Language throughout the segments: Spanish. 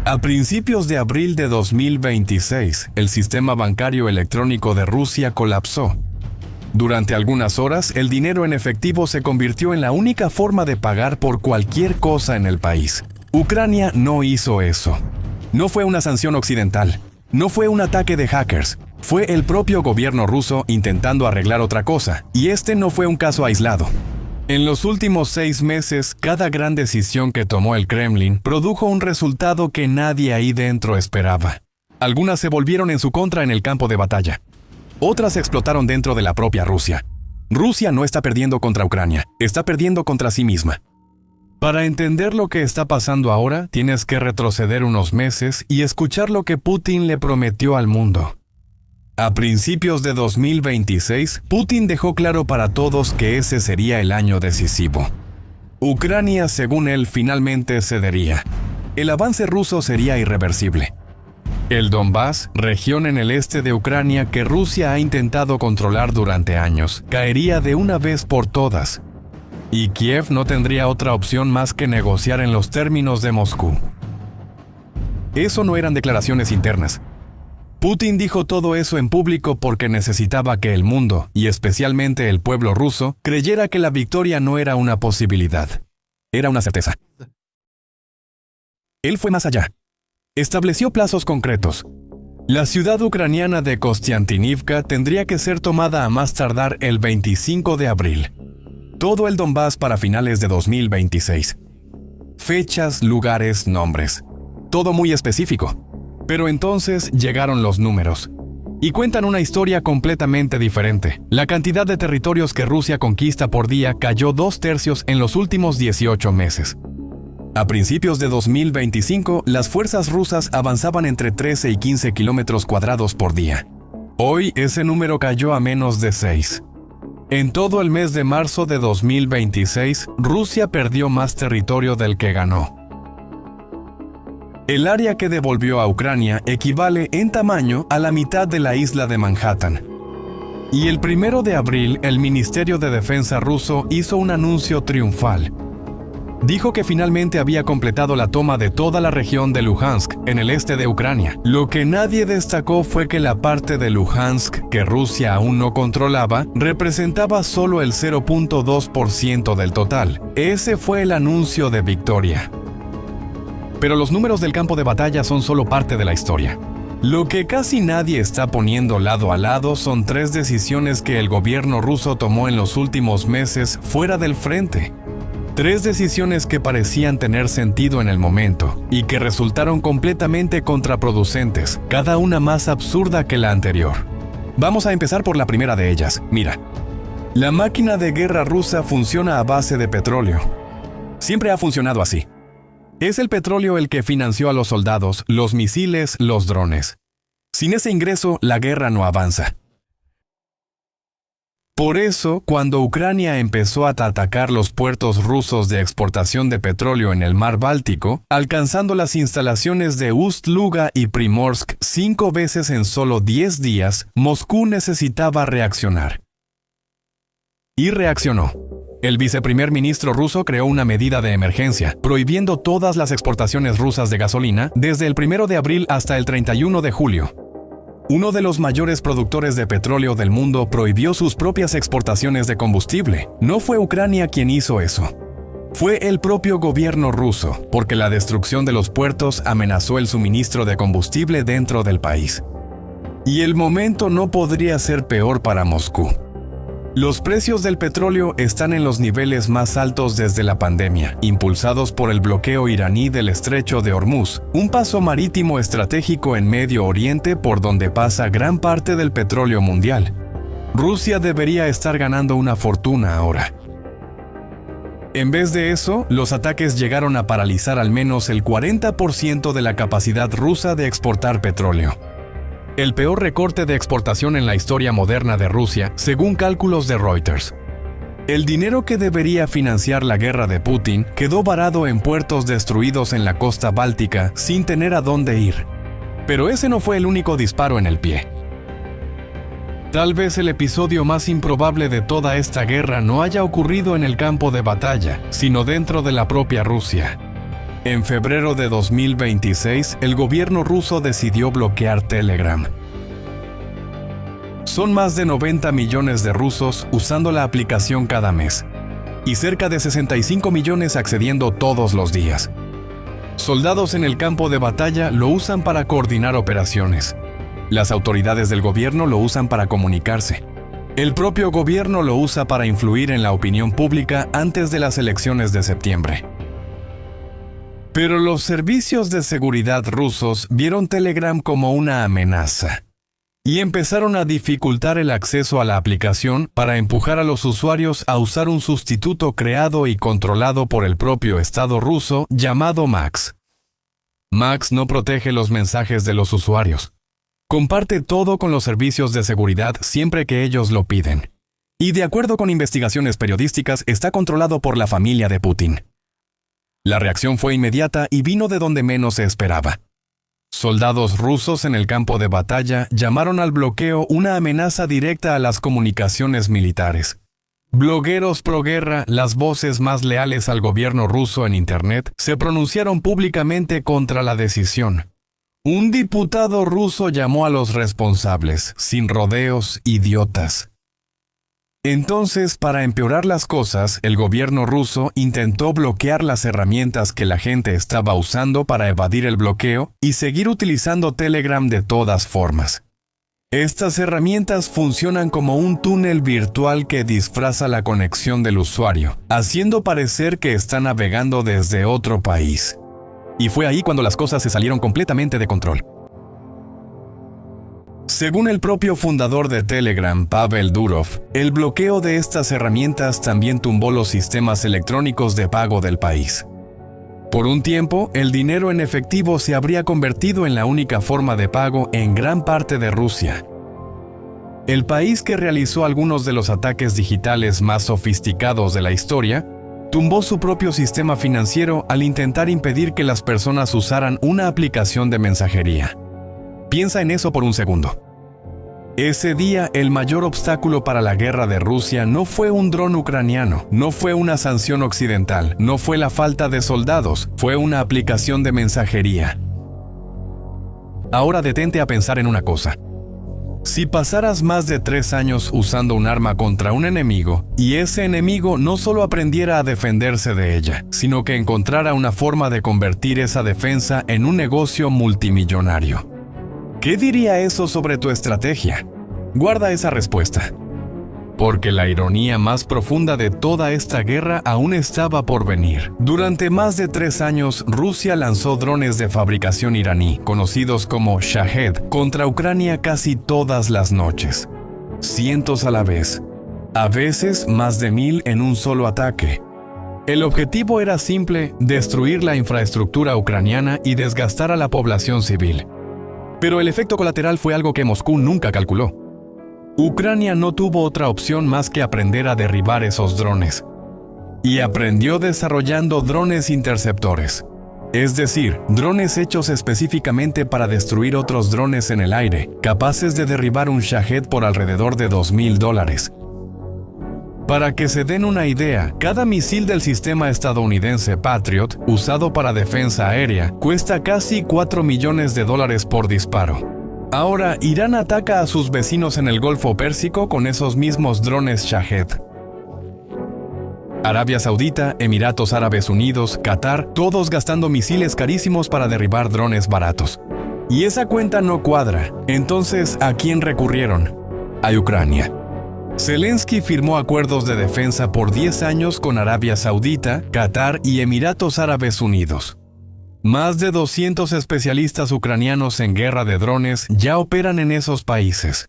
A principios de abril de 2026, el sistema bancario electrónico de Rusia colapsó. Durante algunas horas, el dinero en efectivo se convirtió en la única forma de pagar por cualquier cosa en el país. Ucrania no hizo eso. No fue una sanción occidental. No fue un ataque de hackers. Fue el propio gobierno ruso intentando arreglar otra cosa. Y este no fue un caso aislado. En los últimos 6 meses, cada gran decisión que tomó el Kremlin produjo un resultado que nadie ahí dentro esperaba. Algunas se volvieron en su contra en el campo de batalla. Otras explotaron dentro de la propia Rusia. Rusia no está perdiendo contra Ucrania, está perdiendo contra sí misma. Para entender lo que está pasando ahora, tienes que retroceder unos meses y escuchar lo que Putin le prometió al mundo. A principios de 2026, Putin dejó claro para todos que ese sería el año decisivo. Ucrania, según él, finalmente cedería. El avance ruso sería irreversible. El Donbass, región en el este de Ucrania que Rusia ha intentado controlar durante años, caería de una vez por todas. Y Kiev no tendría otra opción más que negociar en los términos de Moscú. Eso no eran declaraciones internas. Putin dijo todo eso en público porque necesitaba que el mundo, y especialmente el pueblo ruso, creyera que la victoria no era una posibilidad. Era una certeza. Él fue más allá. Estableció plazos concretos. La ciudad ucraniana de Kostiantynivka tendría que ser tomada a más tardar el 25 de abril. Todo el Donbass para finales de 2026. Fechas, lugares, nombres. Todo muy específico. Pero entonces llegaron los números. Y cuentan una historia completamente diferente. La cantidad de territorios que Rusia conquista por día cayó 2/3 en los últimos 18 meses. A principios de 2025, las fuerzas rusas avanzaban entre 13 y 15 kilómetros cuadrados por día. Hoy ese número cayó a menos de 6. En todo el mes de marzo de 2026, Rusia perdió más territorio del que ganó. El área que devolvió a Ucrania equivale en tamaño a la mitad de la isla de Manhattan. Y el 1 de abril, el Ministerio de Defensa ruso hizo un anuncio triunfal. Dijo que finalmente había completado la toma de toda la región de Luhansk, en el este de Ucrania. Lo que nadie destacó fue que la parte de Luhansk que Rusia aún no controlaba representaba solo el 0.2% del total. Ese fue el anuncio de victoria. Pero los números del campo de batalla son solo parte de la historia. Lo que casi nadie está poniendo lado a lado son 3 decisiones que el gobierno ruso tomó en los últimos meses fuera del frente. 3 decisiones que parecían tener sentido en el momento y que resultaron completamente contraproducentes, cada una más absurda que la anterior. Vamos a empezar por la primera de ellas. Mira, la máquina de guerra rusa funciona a base de petróleo. Siempre ha funcionado así. Es el petróleo el que financió a los soldados, los misiles, los drones. Sin ese ingreso, la guerra no avanza. Por eso, cuando Ucrania empezó a atacar los puertos rusos de exportación de petróleo en el mar Báltico, alcanzando las instalaciones de Ust-Luga y Primorsk 5 veces en solo 10 días, Moscú necesitaba reaccionar. Y reaccionó. El viceprimer ministro ruso creó una medida de emergencia, prohibiendo todas las exportaciones rusas de gasolina desde el 1 de abril hasta el 31 de julio. Uno de los mayores productores de petróleo del mundo prohibió sus propias exportaciones de combustible. No fue Ucrania quien hizo eso. Fue el propio gobierno ruso, porque la destrucción de los puertos amenazó el suministro de combustible dentro del país. Y el momento no podría ser peor para Moscú. Los precios del petróleo están en los niveles más altos desde la pandemia, impulsados por el bloqueo iraní del estrecho de Hormuz, un paso marítimo estratégico en Medio Oriente por donde pasa gran parte del petróleo mundial. Rusia debería estar ganando una fortuna ahora. En vez de eso, los ataques llegaron a paralizar al menos el 40% de la capacidad rusa de exportar petróleo. El peor recorte de exportación en la historia moderna de Rusia, según cálculos de Reuters. El dinero que debería financiar la guerra de Putin quedó varado en puertos destruidos en la costa báltica sin tener a dónde ir. Pero ese no fue el único disparo en el pie. Tal vez el episodio más improbable de toda esta guerra no haya ocurrido en el campo de batalla, sino dentro de la propia Rusia. En febrero de 2026, el gobierno ruso decidió bloquear Telegram. Son más de 90 millones de rusos usando la aplicación cada mes, y cerca de 65 millones accediendo todos los días. Soldados en el campo de batalla lo usan para coordinar operaciones. Las autoridades del gobierno lo usan para comunicarse. El propio gobierno lo usa para influir en la opinión pública antes de las elecciones de septiembre. Pero los servicios de seguridad rusos vieron Telegram como una amenaza y empezaron a dificultar el acceso a la aplicación para empujar a los usuarios a usar un sustituto creado y controlado por el propio Estado ruso llamado Max. Max no protege los mensajes de los usuarios. Comparte todo con los servicios de seguridad siempre que ellos lo piden. Y de acuerdo con investigaciones periodísticas, está controlado por la familia de Putin. La reacción fue inmediata y vino de donde menos se esperaba. Soldados rusos en el campo de batalla llamaron al bloqueo una amenaza directa a las comunicaciones militares. Blogueros pro-guerra, las voces más leales al gobierno ruso en Internet, se pronunciaron públicamente contra la decisión. Un diputado ruso llamó a los responsables, sin rodeos, idiotas. Entonces, para empeorar las cosas, el gobierno ruso intentó bloquear las herramientas que la gente estaba usando para evadir el bloqueo y seguir utilizando Telegram de todas formas. Estas herramientas funcionan como un túnel virtual que disfraza la conexión del usuario, haciendo parecer que está navegando desde otro país. Y fue ahí cuando las cosas se salieron completamente de control. Según el propio fundador de Telegram, Pavel Durov, el bloqueo de estas herramientas también tumbó los sistemas electrónicos de pago del país. Por un tiempo, el dinero en efectivo se habría convertido en la única forma de pago en gran parte de Rusia. El país que realizó algunos de los ataques digitales más sofisticados de la historia, tumbó su propio sistema financiero al intentar impedir que las personas usaran una aplicación de mensajería. Piensa en eso por un segundo. Ese día, el mayor obstáculo para la guerra de Rusia no fue un dron ucraniano, no fue una sanción occidental, no fue la falta de soldados, fue una aplicación de mensajería. Ahora detente a pensar en una cosa. Si pasaras más de 3 años usando un arma contra un enemigo, y ese enemigo no solo aprendiera a defenderse de ella, sino que encontrara una forma de convertir esa defensa en un negocio multimillonario, ¿qué diría eso sobre tu estrategia? Guarda esa respuesta. Porque la ironía más profunda de toda esta guerra aún estaba por venir. Durante más de 3 años, Rusia lanzó drones de fabricación iraní, conocidos como Shahed, contra Ucrania casi todas las noches. Cientos a la vez. A veces más de 1000 en un solo ataque. El objetivo era simple: destruir la infraestructura ucraniana y desgastar a la población civil. Pero el efecto colateral fue algo que Moscú nunca calculó. Ucrania no tuvo otra opción más que aprender a derribar esos drones. Y aprendió desarrollando drones interceptores. Es decir, drones hechos específicamente para destruir otros drones en el aire, capaces de derribar un Shahed por alrededor de $2,000. Para que se den una idea, cada misil del sistema estadounidense Patriot, usado para defensa aérea, cuesta casi $4 millones por disparo. Ahora, Irán ataca a sus vecinos en el Golfo Pérsico con esos mismos drones Shahed. Arabia Saudita, Emiratos Árabes Unidos, Qatar, todos gastando misiles carísimos para derribar drones baratos. Y esa cuenta no cuadra. Entonces, ¿a quién recurrieron? A Ucrania. Zelensky firmó acuerdos de defensa por 10 años con Arabia Saudita, Qatar y Emiratos Árabes Unidos. Más de 200 especialistas ucranianos en guerra de drones ya operan en esos países.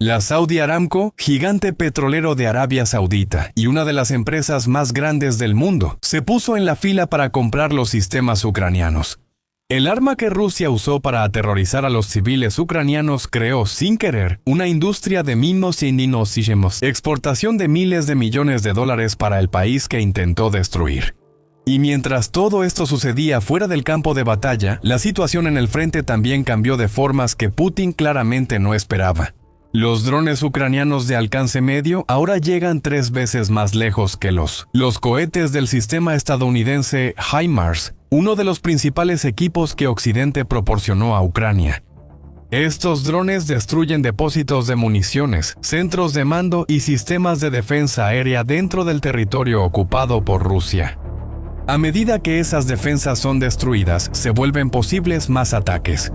La Saudi Aramco, gigante petrolero de Arabia Saudita y una de las empresas más grandes del mundo, se puso en la fila para comprar los sistemas ucranianos. El arma que Rusia usó para aterrorizar a los civiles ucranianos creó, sin querer, una industria de exportación de miles de millones de dólares para el país que intentó destruir. Y mientras todo esto sucedía fuera del campo de batalla, la situación en el frente también cambió de formas que Putin claramente no esperaba. Los drones ucranianos de alcance medio ahora llegan 3 veces más lejos que los cohetes del sistema estadounidense HIMARS, uno de los principales equipos que Occidente proporcionó a Ucrania. Estos drones destruyen depósitos de municiones, centros de mando y sistemas de defensa aérea dentro del territorio ocupado por Rusia. A medida que esas defensas son destruidas, se vuelven posibles más ataques.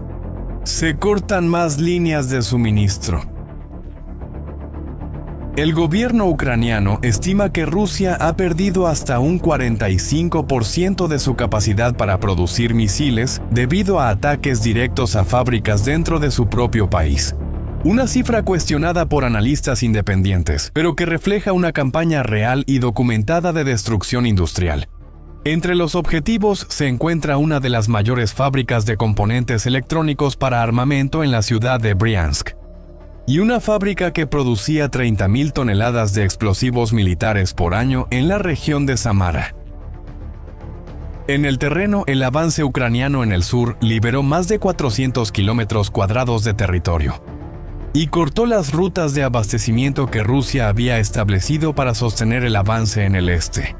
Se cortan más líneas de suministro. El gobierno ucraniano estima que Rusia ha perdido hasta un 45% de su capacidad para producir misiles debido a ataques directos a fábricas dentro de su propio país. Una cifra cuestionada por analistas independientes, pero que refleja una campaña real y documentada de destrucción industrial. Entre los objetivos se encuentra una de las mayores fábricas de componentes electrónicos para armamento en la ciudad de Briansk, y una fábrica que producía 30.000 toneladas de explosivos militares por año en la región de Samara. En el terreno, el avance ucraniano en el sur liberó más de 400 kilómetros cuadrados de territorio y cortó las rutas de abastecimiento que Rusia había establecido para sostener el avance en el este.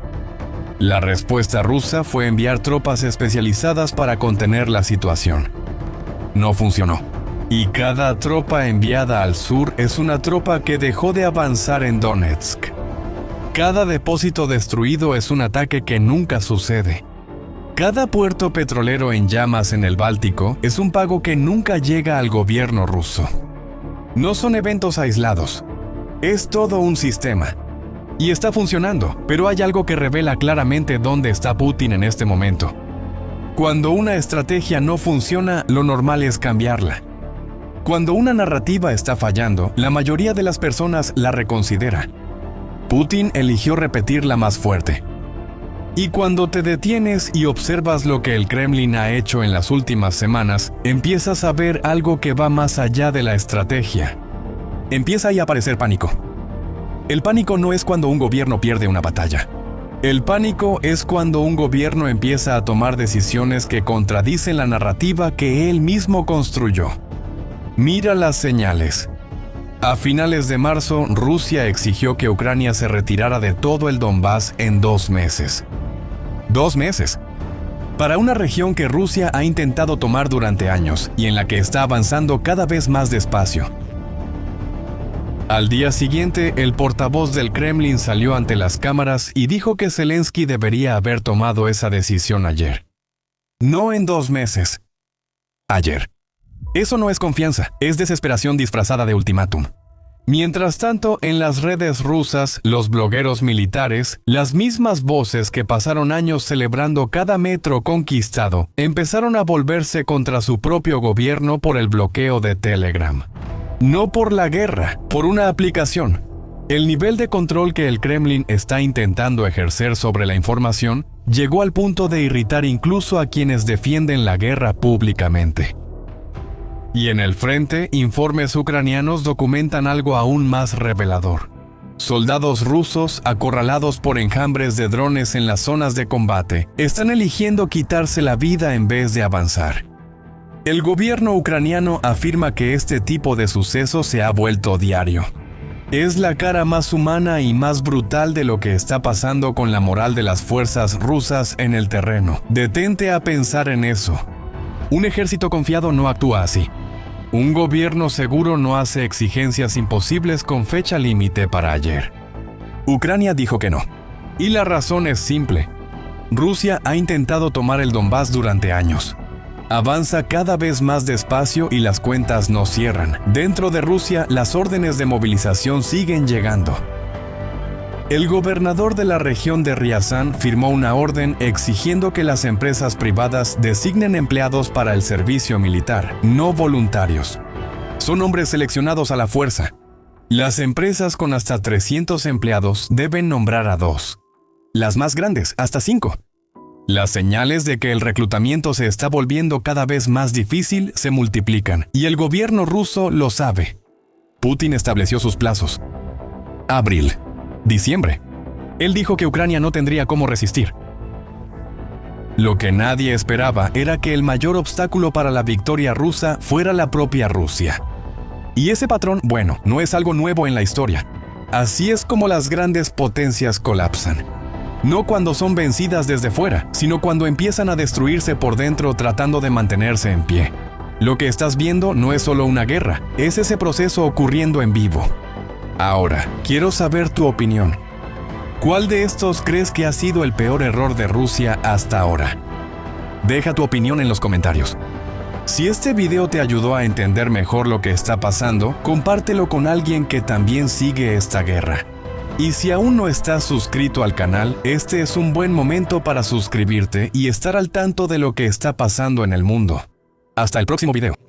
La respuesta rusa fue enviar tropas especializadas para contener la situación. No funcionó. Y cada tropa enviada al sur es una tropa que dejó de avanzar en Donetsk. Cada depósito destruido es un ataque que nunca sucede. Cada puerto petrolero en llamas en el Báltico es un pago que nunca llega al gobierno ruso. No son eventos aislados. Es todo un sistema. Y está funcionando, pero hay algo que revela claramente dónde está Putin en este momento. Cuando una estrategia no funciona, lo normal es cambiarla. Cuando una narrativa está fallando, la mayoría de las personas la reconsidera. Putin eligió repetirla más fuerte. Y cuando te detienes y observas lo que el Kremlin ha hecho en las últimas semanas, empiezas a ver algo que va más allá de la estrategia. Empieza a aparecer pánico. El pánico no es cuando un gobierno pierde una batalla. El pánico es cuando un gobierno empieza a tomar decisiones que contradicen la narrativa que él mismo construyó. Mira las señales. A finales de marzo, Rusia exigió que Ucrania se retirara de todo el Donbass en 2 meses. 2 meses. Para una región que Rusia ha intentado tomar durante años y en la que está avanzando cada vez más despacio. Al día siguiente, el portavoz del Kremlin salió ante las cámaras y dijo que Zelensky debería haber tomado esa decisión ayer. No en 2 meses. Ayer. Eso no es confianza, es desesperación disfrazada de ultimátum. Mientras tanto, en las redes rusas, los blogueros militares, las mismas voces que pasaron años celebrando cada metro conquistado, empezaron a volverse contra su propio gobierno por el bloqueo de Telegram. No por la guerra, por una aplicación. El nivel de control que el Kremlin está intentando ejercer sobre la información llegó al punto de irritar incluso a quienes defienden la guerra públicamente. Y en el frente, informes ucranianos documentan algo aún más revelador. Soldados rusos, acorralados por enjambres de drones en las zonas de combate, están eligiendo quitarse la vida en vez de avanzar. El gobierno ucraniano afirma que este tipo de suceso se ha vuelto diario. Es la cara más humana y más brutal de lo que está pasando con la moral de las fuerzas rusas en el terreno. Detente a pensar en eso. Un ejército confiado no actúa así. Un gobierno seguro no hace exigencias imposibles con fecha límite para ayer. Ucrania dijo que no. Y la razón es simple. Rusia ha intentado tomar el Donbass durante años. Avanza cada vez más despacio y las cuentas no cierran. Dentro de Rusia, las órdenes de movilización siguen llegando. El gobernador de la región de Ryazán firmó una orden exigiendo que las empresas privadas designen empleados para el servicio militar, no voluntarios. Son hombres seleccionados a la fuerza. Las empresas con hasta 300 empleados deben nombrar a 2. Las más grandes, hasta 5. Las señales de que el reclutamiento se está volviendo cada vez más difícil se multiplican, y el gobierno ruso lo sabe. Putin estableció sus plazos. Abril. Diciembre. Él dijo que Ucrania no tendría cómo resistir. Lo que nadie esperaba era que el mayor obstáculo para la victoria rusa fuera la propia Rusia. Y ese patrón, bueno, no es algo nuevo en la historia. Así es como las grandes potencias colapsan. No cuando son vencidas desde fuera, sino cuando empiezan a destruirse por dentro tratando de mantenerse en pie. Lo que estás viendo no es solo una guerra, es ese proceso ocurriendo en vivo. Ahora, quiero saber tu opinión. ¿Cuál de estos crees que ha sido el peor error de Rusia hasta ahora? Deja tu opinión en los comentarios. Si este video te ayudó a entender mejor lo que está pasando, compártelo con alguien que también sigue esta guerra. Y si aún no estás suscrito al canal, este es un buen momento para suscribirte y estar al tanto de lo que está pasando en el mundo. Hasta el próximo video.